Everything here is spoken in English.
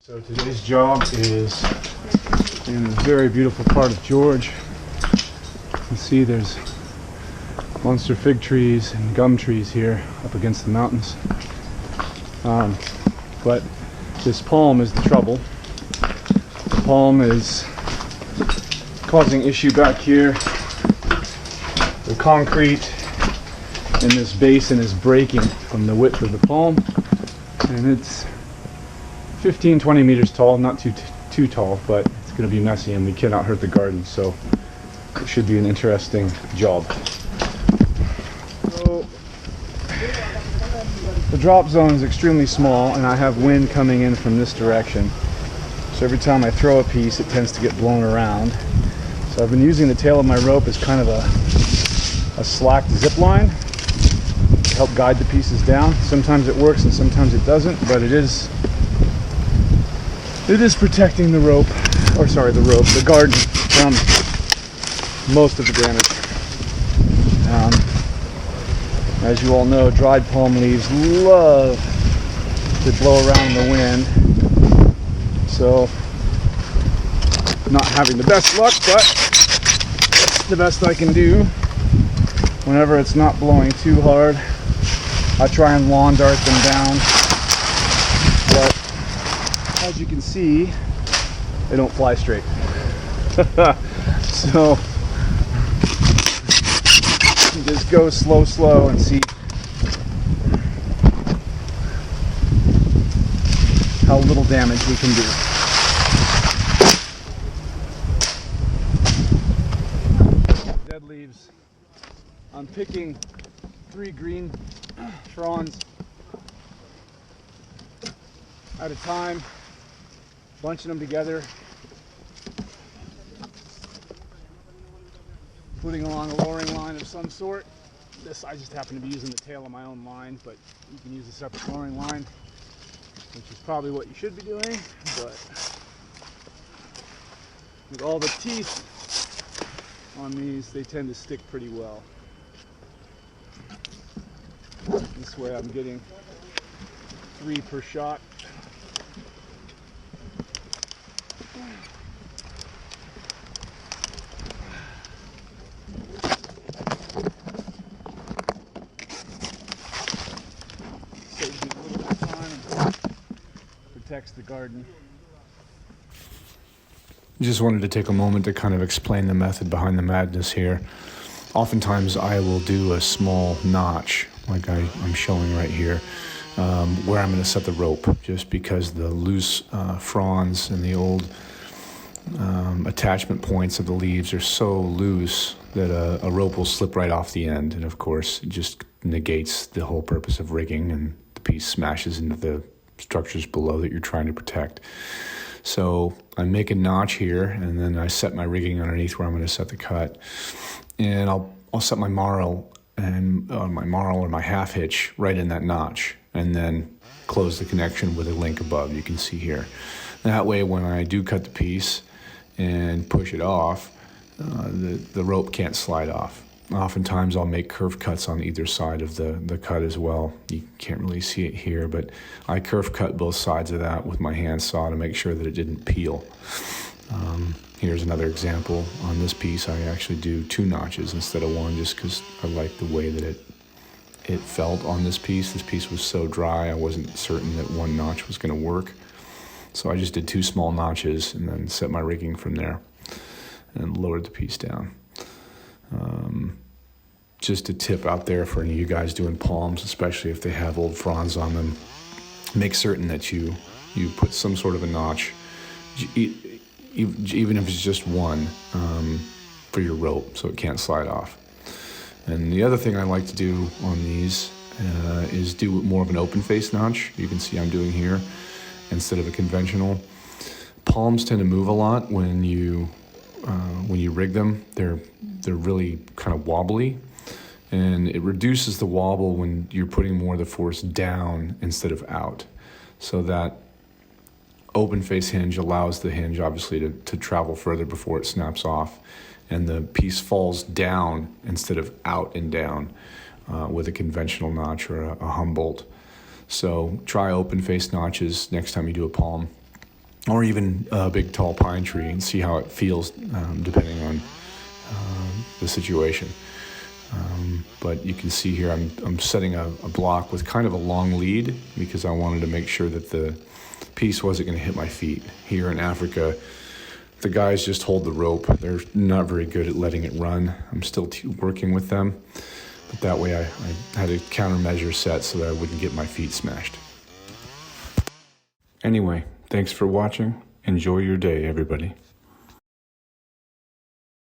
So today's job is in a very beautiful part of George. You can see there's monster fig trees and gum trees here up against the mountains. But this palm is the trouble. The palm is causing issue back here. The concrete in this basin is breaking from the width of the palm, and it's 15-20 meters tall, not too tall, but it's going to be messy and we cannot hurt the garden, so it should be an interesting job. So the drop zone is extremely small and I have wind coming in from this direction, so every time I throw a piece it tends to get blown around. So I've been using the tail of my rope as kind of a slacked zip line to help guide the pieces down. Sometimes it works and sometimes it doesn't, but it is protecting the garden from most of the damage. As you all know, dried palm leaves love to blow around in the wind. So, not having the best luck, but the best I can do. Whenever it's not blowing too hard, I try and lawn dart them down. But as you can see, they don't fly straight. So you just go slow and see how little damage we can do. Dead leaves. I'm picking 3 green fronds at a time, bunching them together, putting along a lowering line of some sort. This, I just happen to be using the tail of my own line, but you can use a separate lowering line, which is probably what you should be doing. But with all the teeth on these, they tend to stick pretty well. This way I'm getting 3 per shot. Saves me a little bit of time and protects the garden. Just wanted to take a moment to kind of explain the method behind the madness here. Oftentimes I will do a small notch, like I'm showing right here, where I'm going to set the rope, just because the loose fronds and the old attachment points of the leaves are so loose that a rope will slip right off the end, and of course it just negates the whole purpose of rigging, and the piece smashes into the structures below that you're trying to protect. So I make a notch here, and then I set my rigging underneath where I'm going to set the cut, and I'll set my marl or my half hitch right in that notch, and then close the connection with a link above. You can see here. That way, when I do cut the piece and push it off, the rope can't slide off. Oftentimes I'll make curve cuts on either side of the cut as well. You can't really see it here, but I curve cut both sides of that with my handsaw to make sure that it didn't peel. Here's another example. On this piece I actually do 2 notches instead of 1, just because I like the way that it felt on this piece. This piece was so dry I wasn't certain that 1 notch was going to work. So I just did 2 small notches and then set my rigging from there and lowered the piece down. Just a tip out there for any of you guys doing palms, especially if they have old fronds on them. Make certain that you put some sort of a notch, even if it's just 1, for your rope so it can't slide off. And the other thing I like to do on these is do more of an open face notch. You can see I'm doing here instead of a conventional. Palms tend to move a lot when you rig them. They're really kind of wobbly, and it reduces the wobble when you're putting more of the force down instead of out. So that open face hinge allows the hinge obviously to travel further before it snaps off, and the piece falls down instead of out and down with a conventional notch or a Humboldt. So try open face notches next time you do a palm. or even a big tall pine tree, and see how it feels depending on the situation. But you can see here I'm setting a block with kind of a long lead because I wanted to make sure that the piece wasn't going to hit my feet. Here in Africa, the guys just hold the rope. They're not very good at letting it run. I'm still working with them, but that way I had a countermeasure set so that I wouldn't get my feet smashed. Anyway, thanks for watching. Enjoy your day, everybody.